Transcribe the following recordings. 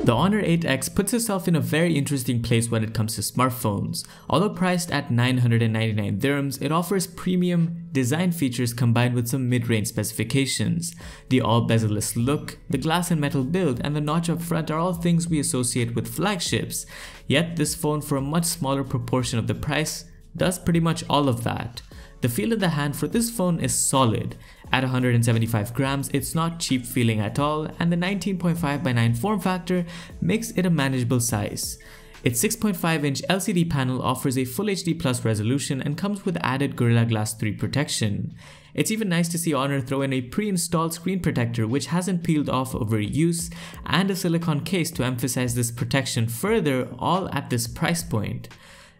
The Honor 8X puts itself in a very interesting place when it comes to smartphones. Although priced at 999 dirhams, it offers premium design features combined with some mid-range specifications. The all bezel-less look, the glass and metal build, and the notch up front are all things we associate with flagships. Yet this phone, for a much smaller proportion of the price, does pretty much all of that. The feel in the hand for this phone is solid. At 175 grams, it's not cheap feeling at all, and the 19.5:9 form factor makes it a manageable size. Its 6.5-inch LCD panel offers a Full HD Plus resolution and comes with added Gorilla Glass 3 protection. It's even nice to see Honor throw in a pre-installed screen protector which hasn't peeled off over use, and a silicone case to emphasize this protection further, all at this price point.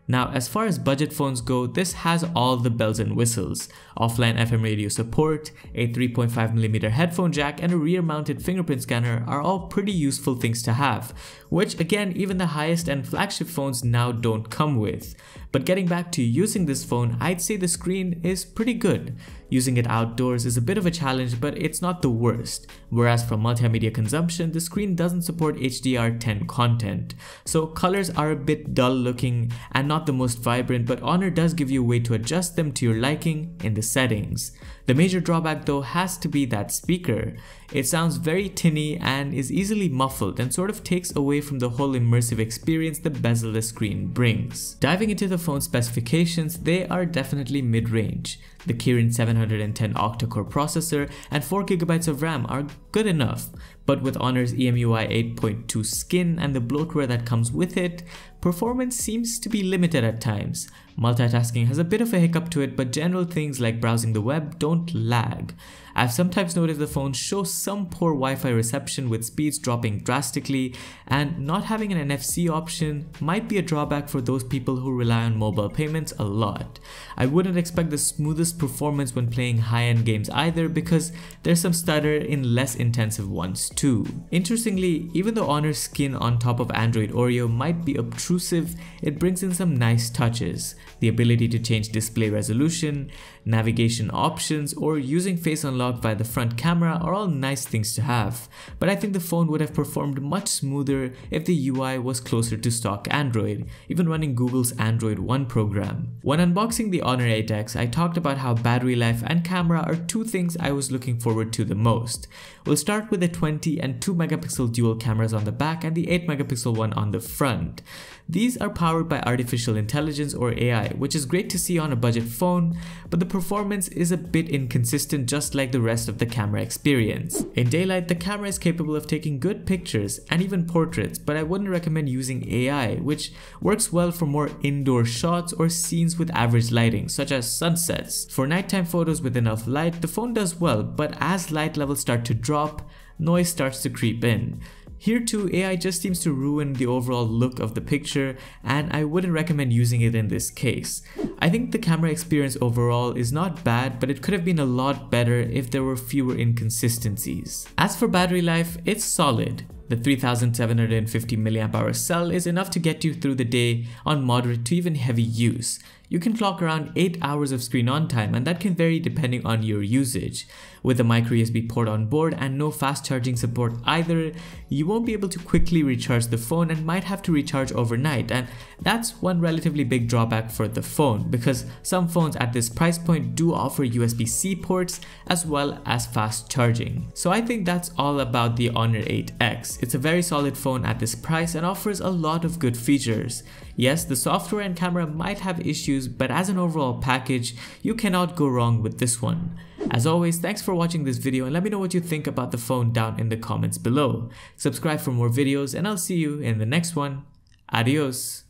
Now, as far as budget phones go, this has all the bells and whistles. Offline FM radio support, a 3.5mm headphone jack, and a rear-mounted fingerprint scanner are all pretty useful things to have, which again, even the highest end flagship phones now don't come with. But getting back to using this phone, I'd say the screen is pretty good. Using it outdoors is a bit of a challenge, but it's not the worst. Whereas for multimedia consumption, the screen doesn't support HDR10 content. So colors are a bit dull looking and not the most vibrant, but Honor does give you a way to adjust them to your liking in the settings. The major drawback though has to be that speaker. It sounds very tinny and is easily muffled and sort of takes away from the whole immersive experience the bezel-less screen brings. Diving into the phone's specifications, they are definitely mid-range. The Kirin 710 octa-core processor and 4GB of RAM are good enough, but with Honor's EMUI 8.2 skin and the bloatware that comes with it, performance seems to be limited at times. Multitasking has a bit of a hiccup to it, but general things like browsing the web don't lag. I've sometimes noticed the phone shows some poor Wi-Fi reception with speeds dropping drastically, and not having an NFC option might be a drawback for those people who rely on mobile payments a lot. I wouldn't expect the smoothest performance when playing high-end games either, because there's some stutter in less intensive ones too. Interestingly, even though Honor's skin on top of Android Oreo might be obtrusive, it brings in some nice touches. The ability to change display resolution, navigation options, or using Face Unlock via the front camera are all nice things to have, but I think the phone would have performed much smoother if the UI was closer to stock Android, even running Google's Android One program. When unboxing the Honor 8X, I talked about how battery life and camera are two things I was looking forward to the most. We'll start with the 20 and 2MP dual cameras on the back and the 8MP one on the front. These are powered by artificial intelligence or AI, which is great to see on a budget phone, but the performance is a bit inconsistent just like the rest of the camera experience. In daylight, the camera is capable of taking good pictures and even portraits, but I wouldn't recommend using AI, which works well for more indoor shots or scenes with average lighting, such as sunsets. For nighttime photos with enough light, the phone does well, but as light levels start to drop, noise starts to creep in. Here too, AI just seems to ruin the overall look of the picture, and I wouldn't recommend using it in this case. I think the camera experience overall is not bad, but it could have been a lot better if there were fewer inconsistencies. As for battery life, it's solid. The 3750 mAh cell is enough to get you through the day on moderate to even heavy use. You can clock around 8 hours of screen on time, and that can vary depending on your usage. With a micro USB port on board and no fast charging support either, you won't be able to quickly recharge the phone and might have to recharge overnight, and that's one relatively big drawback for the phone, because some phones at this price point do offer USB-C ports as well as fast charging. So I think that's all about the Honor 8X. It's a very solid phone at this price and offers a lot of good features. Yes, the software and camera might have issues, but as an overall package, you cannot go wrong with this one. As always, thanks for watching this video, and let me know what you think about the phone down in the comments below. Subscribe for more videos, and I'll see you in the next one. Adios.